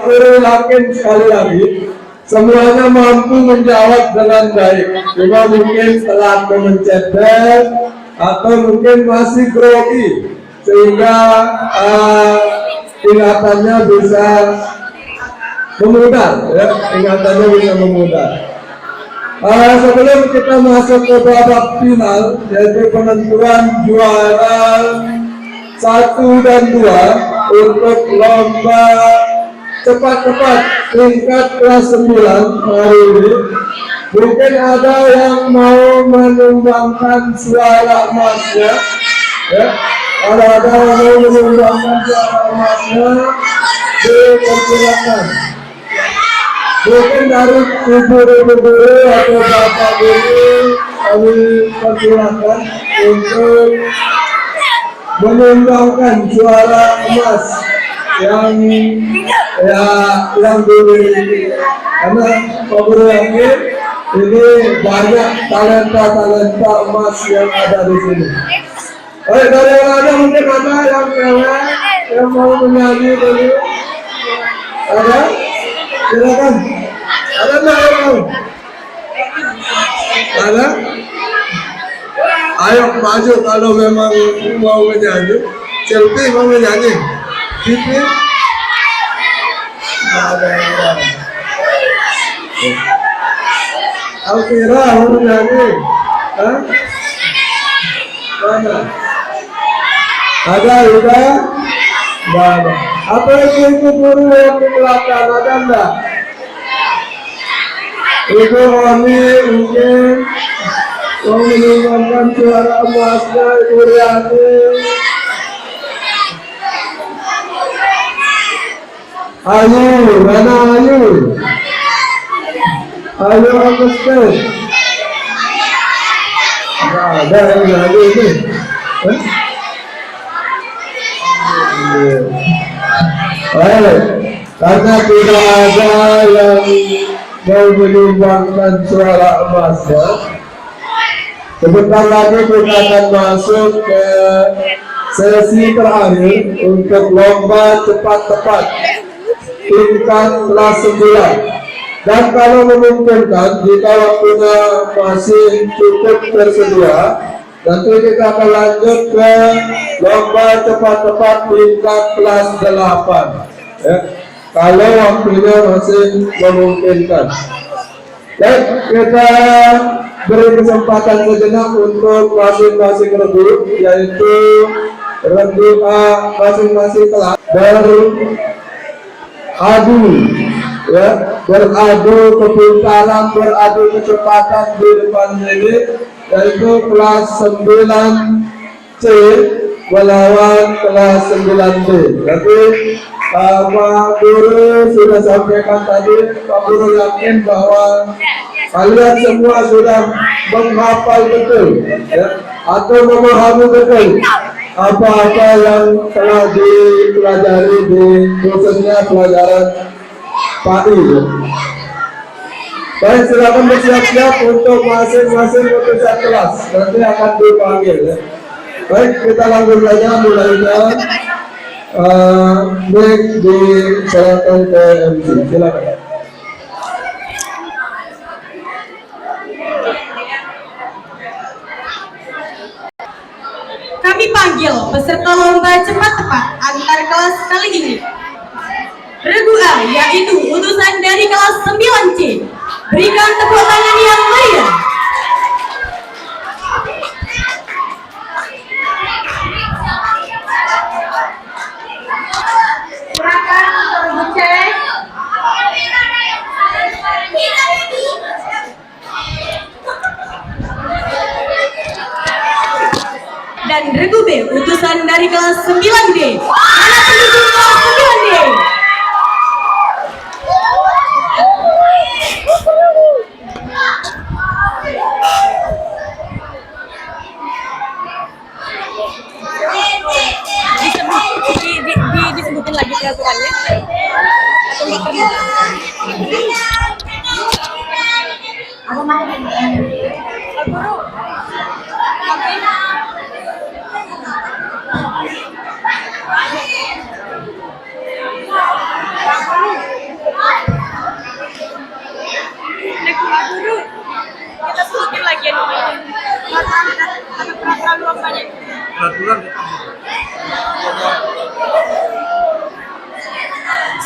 Guru yakin sekali lagi semuanya mampu menjawab dengan baik. Cuma mungkin telat memencet bel atau mungkin masih grogi sehingga ingatannya bisa memudar, ya, ingatannya bisa memudar. Sebelum kita masuk ke babak final, yaitu penentuan juara 1 dan 2 untuk lomba cepat-cepat tingkat kelas 9 hari ini, mungkin ada yang mau menyumbangkan suara emasnya, ya. Kalau ada yang mau menyumbangkan suara emasnya, dipersilakan. Mungkin dari ibu-ibu guru atau bapak guru kami persilakan untuk menyumbangkan suara emas yang dimiliki, karena Pak Guru yakin ini banyak talenta emas yang ada di sini. Baik, dari yang ada mungkin ada yang cewek yang mau menyanyi dulu, ada? Silakan. Ada nggak yang ada? Ayo maju kalau memang mau menyanyi. Selfie mau menyanyi. Gitu. Ada. Alkira mau menyanyi. Hah? Mana? Ada juga? Nggak ada. Apa itu guru yang di belakang, ada enggak? Ibu Oni mungkin mau menyumbangkan suara emasnya, Ibu Riani. Ayu, mana Ayu? Ayu Agustus. Nggak ada yang nyanyi ini. Baik, karena tidak ada yang mau menyumbangkan suara emasnya, sebentar lagi kita akan masuk ke sesi terakhir untuk lomba cepat-cepat tingkat kelas 9. Dan kalau memungkinkan, jika waktunya masih cukup tersedia, nanti kita akan lanjut ke lomba cepat-cepat tingkat kelas 8, ya, kalau waktunya masih memungkinkan. Baik, kita beri kesempatan sejenak untuk masing-masing regu, yaitu regu A masing-masing kelas beradu kepintaran, beradu kecepatan di depan ini, yaitu kelas 9C melawan kelas 9D. Jadi Pak Guru sudah sampaikan tadi, Pak Guru yakin bahwa kalian semua sudah menghafal betul, ya, atau memahami betul apa-apa yang telah dipelajari di khususnya pelajaran PAI. Baik, silakan bersiap-siap untuk masing-masing utusan kelas, nanti akan dipanggil, ya. Baik, kita langsung saja mulainya. Mic diserahkan ke MC, silakan. Kami panggil peserta lomba cepat-cepat antar kelas kali ini. Regu A, yaitu utusan dari kelas 9C. Berikan tepuk tangan yang meriah. Silakan untuk regu C. Dan regu B, utusan dari kelas 9D. Mana pendukung kelas 9D? Disebutin lagi peraturannya. Apa mau?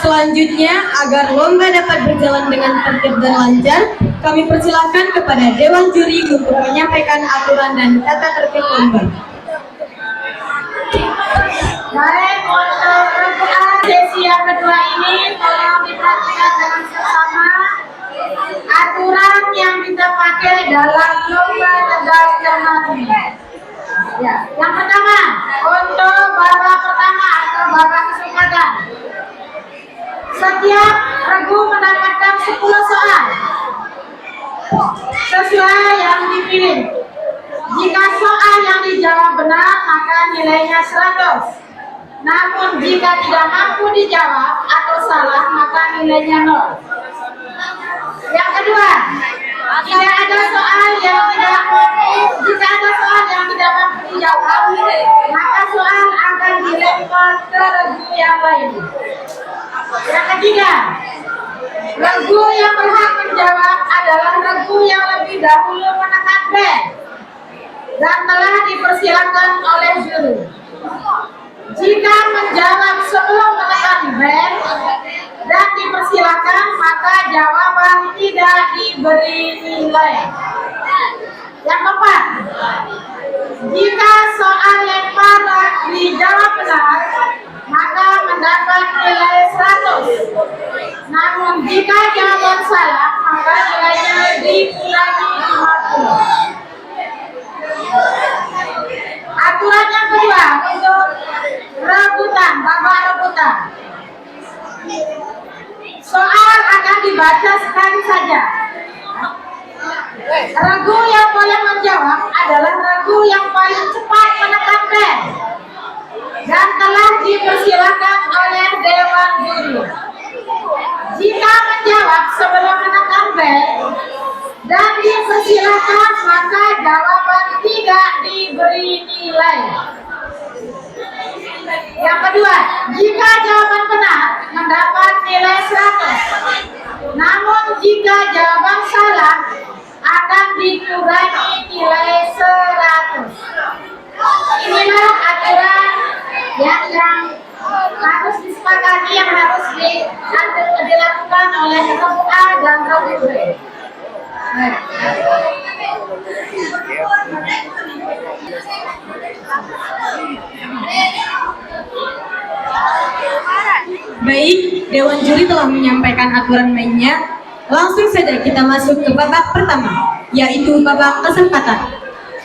Selanjutnya, agar lomba dapat berjalan dengan tertib dan lancar, kami persilahkan kepada Dewan Juri untuk menyampaikan aturan dan tata tertib lomba. Baik, untuk regu sesi yang kedua ini tolong diperhatikan dengan seksama aturan yang kita pakai dalam lomba tegal cermat ini. Ya, yang pertama untuk babak pertama atau babak kesempatan. Setiap regu mendapatkan 10 soal sesuai yang dipilih. Jika soal yang dijawab benar maka nilainya 100. Namun jika tidak mampu dijawab atau salah maka nilainya 0. Yang kedua, jika ada soal yang tidak mampu dijawab, maka soal akan dilempar ke regu yang lain. Yang ketiga, regu yang berhak menjawab adalah regu yang lebih dahulu menekan bel dan telah dipersilakan oleh juri. Jika menjawab sebelum menekan bel dan dipersilakan, maka jawaban tidak diberi nilai. Yang keempat, jika soal lempar dijawab benar, maka mendapat nilai 100. Namun jika jawaban salah, maka nilainya dikurangi 50. Aturan yang kedua untuk rebutan, babak rebutan. Soal akan dibaca sekali saja. Regu yang boleh menjawab adalah regu yang paling cepat menekan bel dan telah dipersilakan oleh Dewan Juri. Jika menjawab sebelum menekan bel dan dipersilakan, maka jawaban tidak diberi nilai. Yang kedua, jika jawaban benar mendapat nilai 100. Namun jika jawaban salah akan dikurangi nilai 100. Inilah aturan yang harus disepakati, yang harus dilakukan oleh regu A dan regu B. Baik, Dewan Juri telah menyampaikan aturan mainnya. Langsung saja kita masuk ke babak pertama, yaitu babak kesempatan.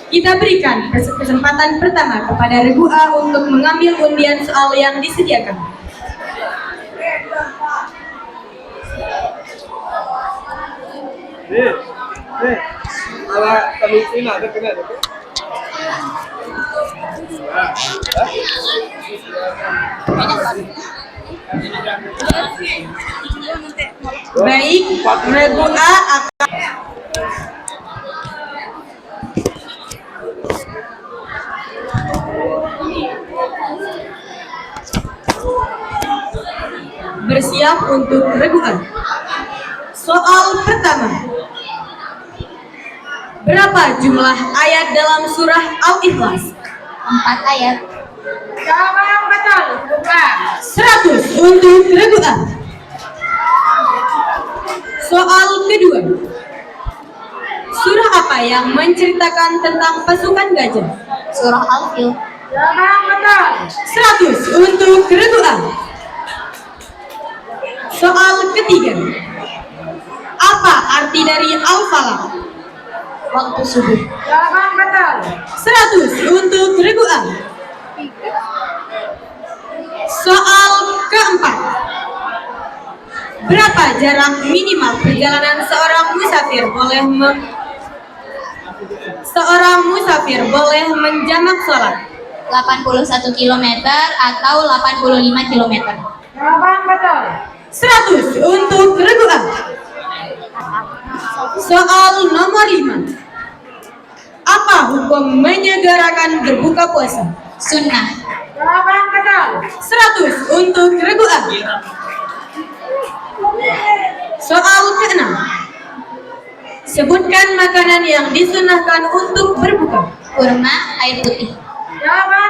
Kita berikan kesempatan pertama kepada regu A untuk mengambil undian soal yang disediakan. Ala telusin ada kena. Baik, regu A akan bersiap untuk regu A. Soal pertama. Berapa jumlah ayat dalam surah Al-Ikhlas? 4 ayat. Jawaban betul. 100 untuk regu A. Soal kedua. Surah apa yang menceritakan tentang pasukan gajah? Surah Al-Fil. Jawaban betul. 100 untuk regu A. Soal ketiga. Apa arti dari Al-Falaq? Waktu subuh. Jawaban betul. 100 untuk regu A. Soal keempat. Berapa jarak minimal perjalanan seorang musafir boleh menjamak sholat? 81 km atau 85 km. Jawaban betul. 100 untuk regu A. Soal nomor 5. Apa hukum menyegarakan berbuka puasa? Sunnah. Jawaban betul. 100 untuk regu A. Soal ke-6. Sebutkan makanan yang disunahkan untuk berbuka. Kurma, air putih. Jawaban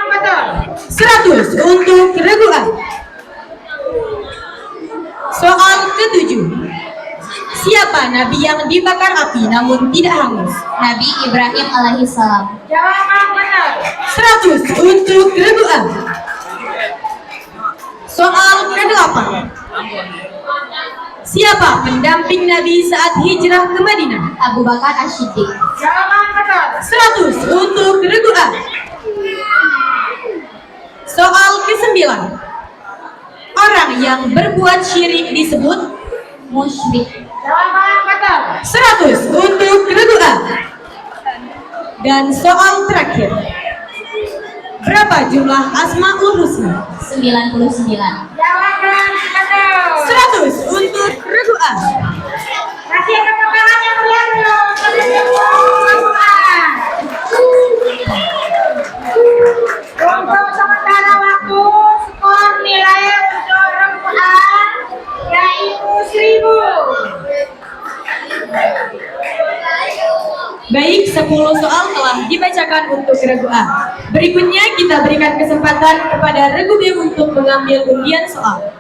100 untuk regu A. Soal ketujuh. Siapa nabi yang dibakar api namun tidak hangus? Nabi Ibrahim alaihissalam. Jawaban benar. 100 untuk regu A. Soal ke-8. Siapa pendamping Nabi saat hijrah ke Madinah? Abu Bakar As-Siddiq. Jawaban benar. 100 untuk regu A. Soal ke-9. Orang yang berbuat syirik disebut Musyrik. Jawaban benar. 100 untuk regu A. Dan soal terakhir. Berapa jumlah Asmaul Husna? 99. Jawaban benar. 100 untuk regu A. Kasih tepuk tangan yang meriah dulu. Untuk sementara waktu, skor nilai untuk regu A yaitu 1000. Baik, 10 soal telah dibacakan untuk regu A. Berikutnya kita berikan kesempatan kepada regu B untuk mengambil undian soal.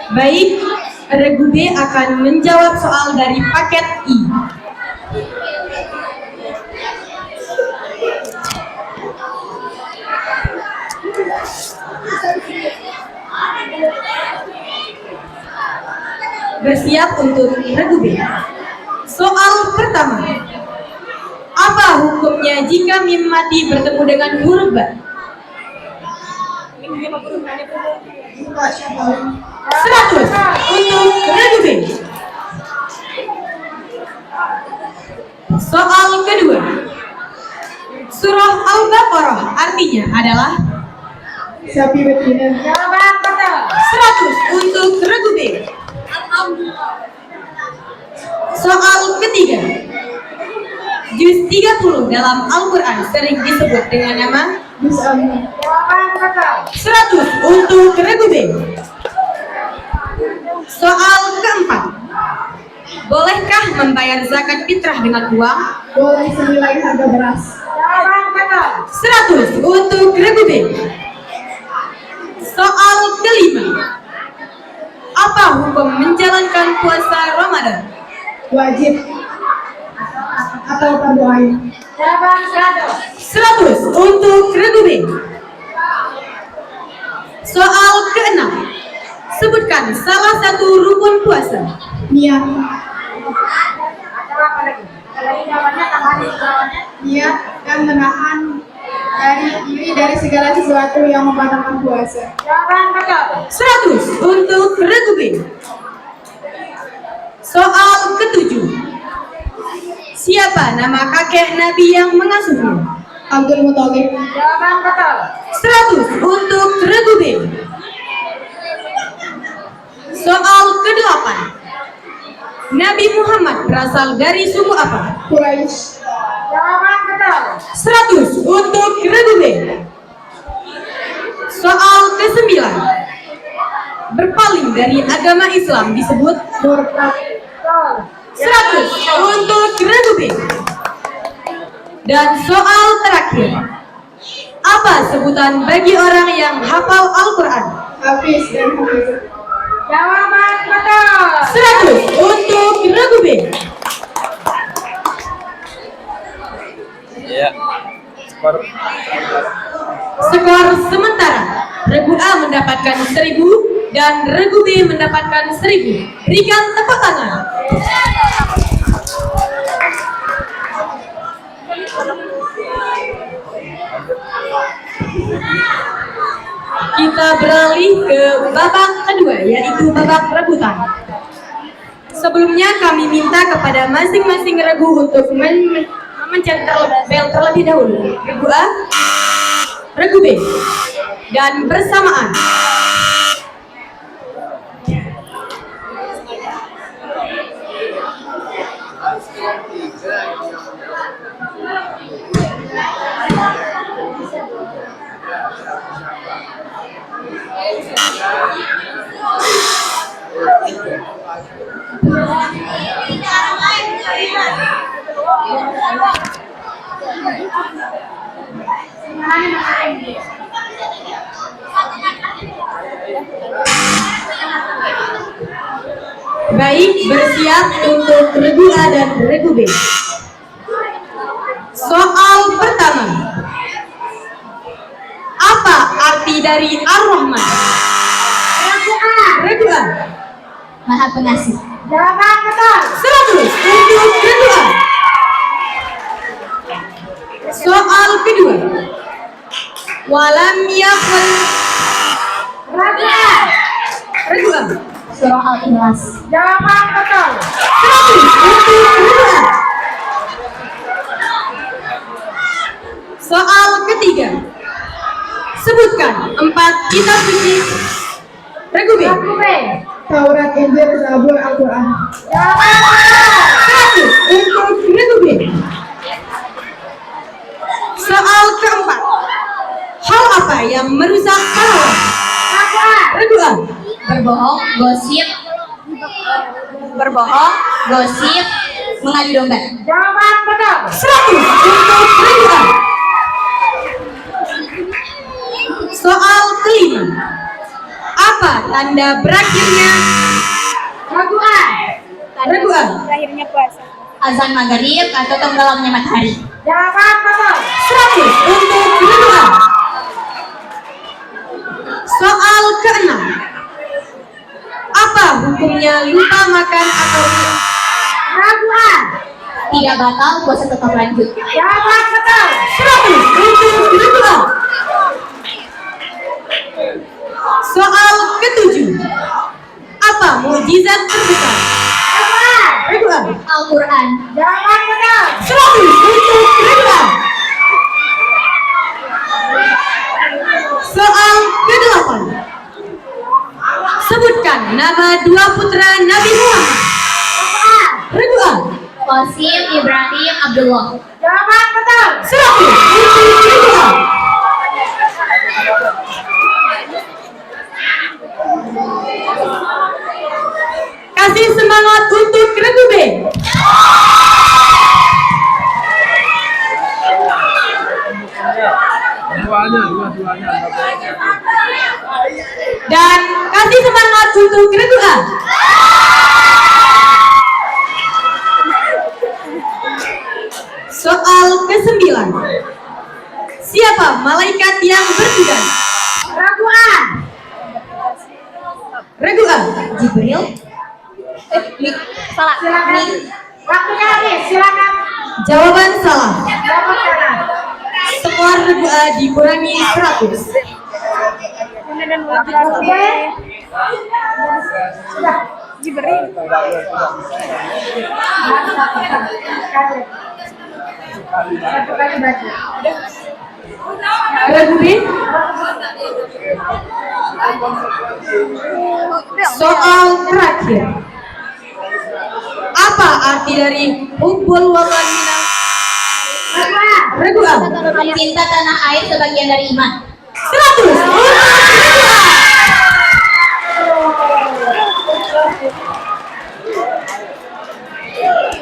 Baik, regu B akan menjawab soal dari paket I. Bersiap untuk regu B. Soal pertama. Apa hukumnya jika mim mati bertemu dengan huruf ba? 100 untuk regu B. Soal kedua. Surah Al-Baqarah artinya adalah Sapi betina. Jawaban benar. 100 untuk regu B. Soal ketiga. Juz 30 dalam Al-Quran sering disebut dengan nama Jawaban benar. 100 untuk regu B. Soal keempat. Bolehkah membayar zakat fitrah dengan uang? Boleh senilai harga beras. Jawaban benar. 100 untuk regu B. Soal kelima. Apa hukum menjalankan puasa Ramadan? Wajib atau fardu ain. Jawaban 100. 100 untuk regu B. Soal keenam. Sebutkan salah satu rukun puasa. Niat. Atau apa lagi? Kalau jawabannya tambahan jawabannya. Niat dan menahan diri dari segala sesuatu yang membatalkan puasa. Jawaban betul. 100 untuk regu B. Soal ketujuh. Siapa nama kakek Nabi yang mengasuhnya? Abdul Muthalib. Jawaban betul. 100 untuk regu B. Soal ke-8. Nabi Muhammad berasal dari suku apa? Quraisy. Jawaban betul. 100 untuk regu B. Soal ke-9. Berpaling dari agama Islam disebut Murtad. 100 untuk regu B. Dan soal terakhir. Apa sebutan bagi orang yang hafal Al-Quran? Hafiz dan Hafiz. Jawaban betul. 100 untuk regu B. Ya. Skor sementara, regu A mendapatkan 1000 dan regu B mendapatkan 1000. Berikan tepuk tangan. Kita beralih ke babak kedua, yaitu babak rebutan. Sebelumnya kami minta kepada masing-masing regu untuk memencet bel terlebih dahulu. Regu A, regu B, dan bersamaan. Baik, bersiap untuk regu A dan regu B. Soal pertama. Apa arti dari Ar-Rahman? Regu A. Maha Pengasih. Jawaban betul. 100 untuk regu A. Soal kedua. Walam yakun. Regu A. Regu A. Surah Al-Ikhlas. Jawaban betul. 100 untuk regu A. Soal ketiga. Sebutkan 4 kitab suci. Regu B. Regu B. Taurat, Injil, Zabur, Al-Quran. Jawaban betul. 100 untuk regu B. Soal keempat. Hal apa yang merusak pahala? Regu A. Regu A. Berbohong, gosip, mengadu domba. Jawaban betul. 100 untuk regu A. Soal kelima. Apa tanda berakhirnya? Regu A. Regu A. Azan maghrib atau tenggelamnya matahari. Jawaban betul. 100 untuk regu A. Soal keenam. Apa hukumnya lupa makan atau minum? Regu A. Tidak batal, puasa tetap lanjut. Jawaban betul. 100 untuk regu A. Soal ketujuh. Apa mukjizat terbesar? Regu A. Regu A. Al-Quran. Jawaban betul. 100 untuk regu A. Soal ke-8. Sebutkan nama 2 putra Nabi Muhammad. Regu A. Qasim, Ibrahim, Abdullah. Jawaban betul. 100 untuk regu A. Kasih semangat untuk regu B. Dua-duanya. Dan kasih semangat untuk regu A. Soal ke-9. Siapa malaikat yang bertugas? Regu A. Regu A. Jibril. Silakan. Waktunya habis. Silakan. Jawaban salah. Jawaban salah. Skor regu A dikurangi 100. Oke. Sudah. Satu kali baca. Regu B. Soal terakhir. Apa arti dari hubbul wawan minal? Regu A. Cinta tanah air sebagian dari iman. 100 untuk regu A.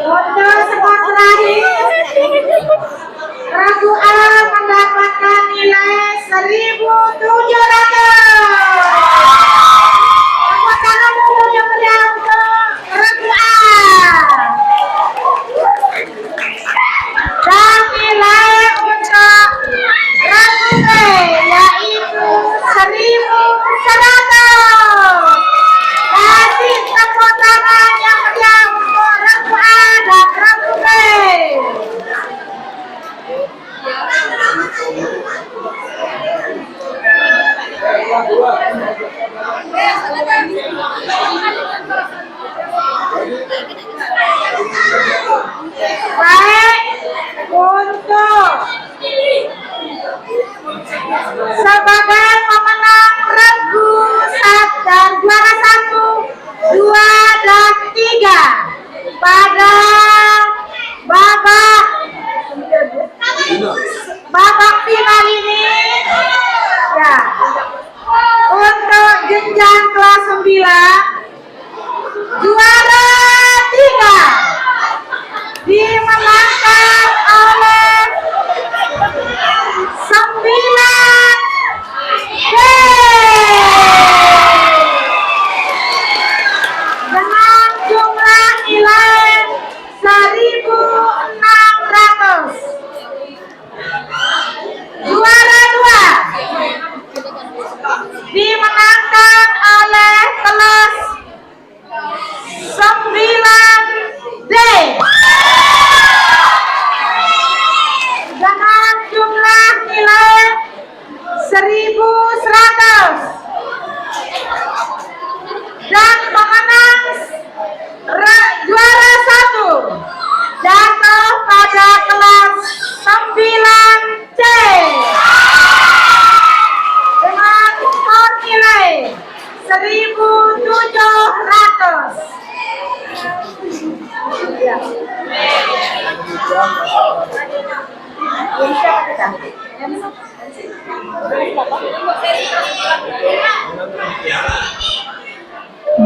Untuk skor terakhir, Regu A mendapatkan nilai 1.700. Tepuk tangan dulu yang meriah untuk Regu A. Dan nilai untuk Regu B yaitu 1.100. Kasih tepuk tangan yang meriah untuk Regu A dan Regu B. Baik, untuk sebagai pemenang regu dan juara 1, 2, dan 3 pada babak final ini ya, untuk jenjang kelas 9 juara 3 dimenangkan oleh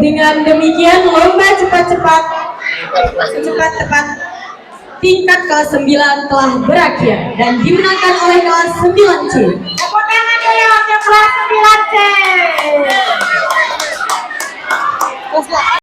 Dengan demikian lomba cepat-cepat secepat-cepat tingkat kelas 9 telah berakhir dan dimenangkan oleh kelas 9C. Tepuk tangan dulu untuk kelas 9C.